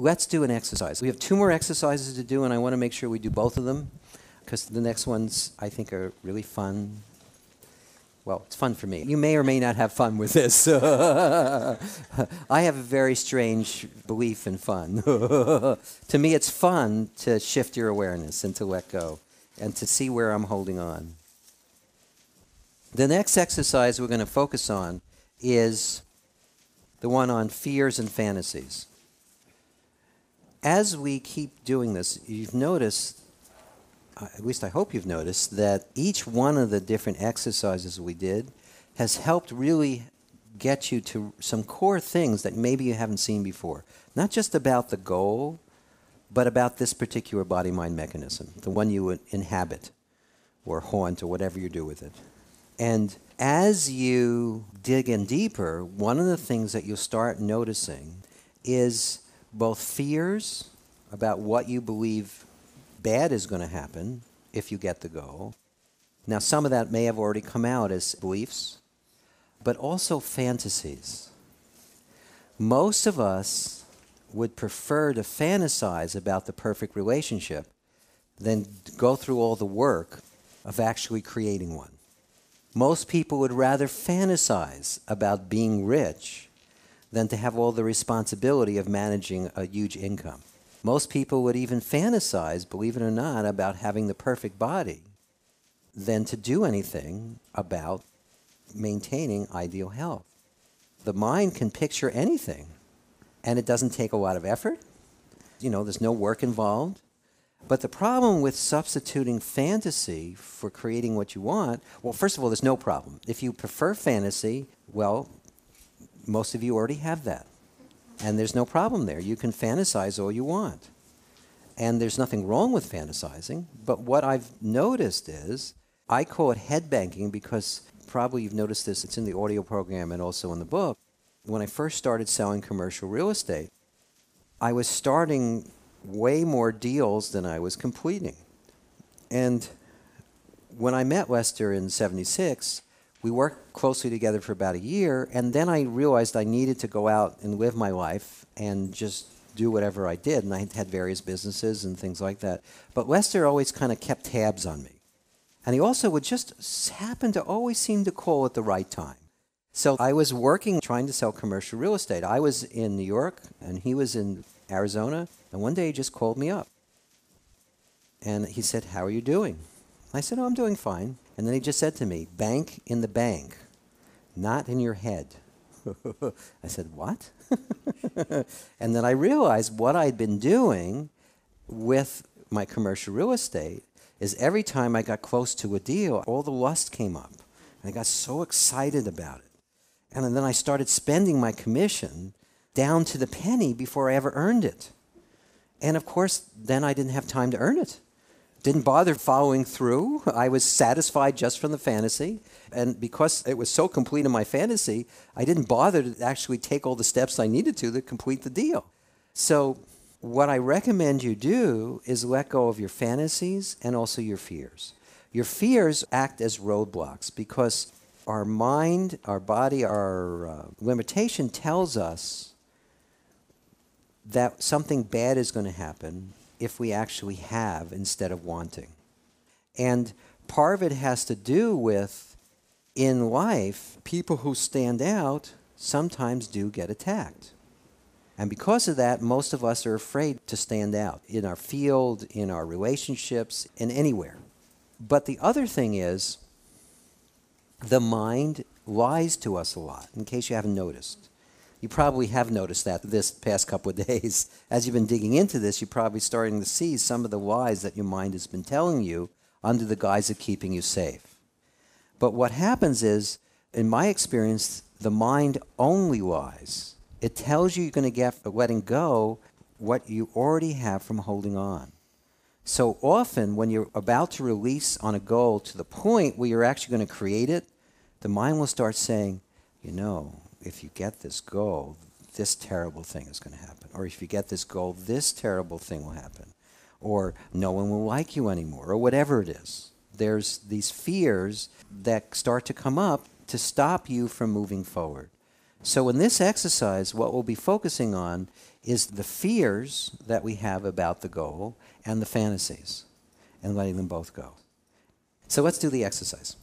let's do an exercise. We have 2 more exercises to do, and I want to make sure we do both of them, because the next ones, I think, are really fun. Well, it's fun for me. You may or may not have fun with this. I have a very strange belief in fun. To me, it's fun to shift your awareness and to let go and to see where I'm holding on. The next exercise we're going to focus on is the one on fears and fantasies. As we keep doing this, you've noticed, at least I hope you've noticed, that each one of the different exercises we did has helped really get you to some core things that maybe you haven't seen before. Not just about the goal, but about this particular body-mind mechanism, the one you inhabit or haunt or whatever you do with it. And as you dig in deeper, one of the things that you'll start noticing is both fears about what you believe bad is going to happen if you get the goal. Now, some of that may have already come out as beliefs, but also fantasies. Most of us would prefer to fantasize about the perfect relationship than go through all the work of actually creating one. Most people would rather fantasize about being rich than to have all the responsibility of managing a huge income. Most people would even fantasize, believe it or not, about having the perfect body than to do anything about maintaining ideal health. The mind can picture anything, and it doesn't take a lot of effort. There's no work involved. But the problem with substituting fantasy for creating what you want, well, first of all, there's no problem. If you prefer fantasy, well, most of you already have that. And there's no problem there. You can fantasize all you want. And there's nothing wrong with fantasizing. But what I've noticed is, I call it head banking because probably you've noticed this, it's in the audio program and also in the book. When I first started selling commercial real estate, I was starting way more deals than I was completing. And when I met Lester in '76, we worked closely together for about a year, and then I realized I needed to go out and live my life and just do whatever I did, and I had various businesses and things like that. But Lester always kind of kept tabs on me. And he also would just happen to always seem to call at the right time. So I was working, trying to sell commercial real estate. I was in New York, and he was in Arizona, and one day he just called me up. And he said, "How are you doing?" I said, "Oh, I'm doing fine." And then he just said to me, "Bank in the bank, not in your head." I said, "What?" And then I realized what I'd been doing with my commercial real estate is every time I got close to a deal, all the lust came up. And I got so excited about it. And then I started spending my commission down to the penny before I ever earned it. And of course, then I didn't have time to earn it. Didn't bother following through. I was satisfied just from the fantasy. And because it was so complete in my fantasy, I didn't bother to actually take all the steps I needed to complete the deal. So what I recommend you do is let go of your fantasies and also your fears. Your fears act as roadblocks because our mind, our body, our limitation tells us that something bad is going to happen if we actually have instead of wanting. And part of it has to do with, in life, people who stand out sometimes do get attacked. And because of that, most of us are afraid to stand out in our field, in our relationships, in anywhere. But the other thing is, the mind lies to us a lot, in case you haven't noticed. You probably have noticed that this past couple of days. As you've been digging into this, you're probably starting to see some of the lies that your mind has been telling you under the guise of keeping you safe. But what happens is, in my experience, the mind only lies. It tells you you're going to get letting go what you already have from holding on. So often, when you're about to release on a goal to the point where you're actually going to create it, the mind will start saying, if you get this goal, this terrible thing is going to happen. Or if you get this goal, this terrible thing will happen. Or no one will like you anymore, or whatever it is. There's these fears that start to come up to stop you from moving forward. So in this exercise, what we'll be focusing on is the fears that we have about the goal and the fantasies, and letting them both go. So let's do the exercise.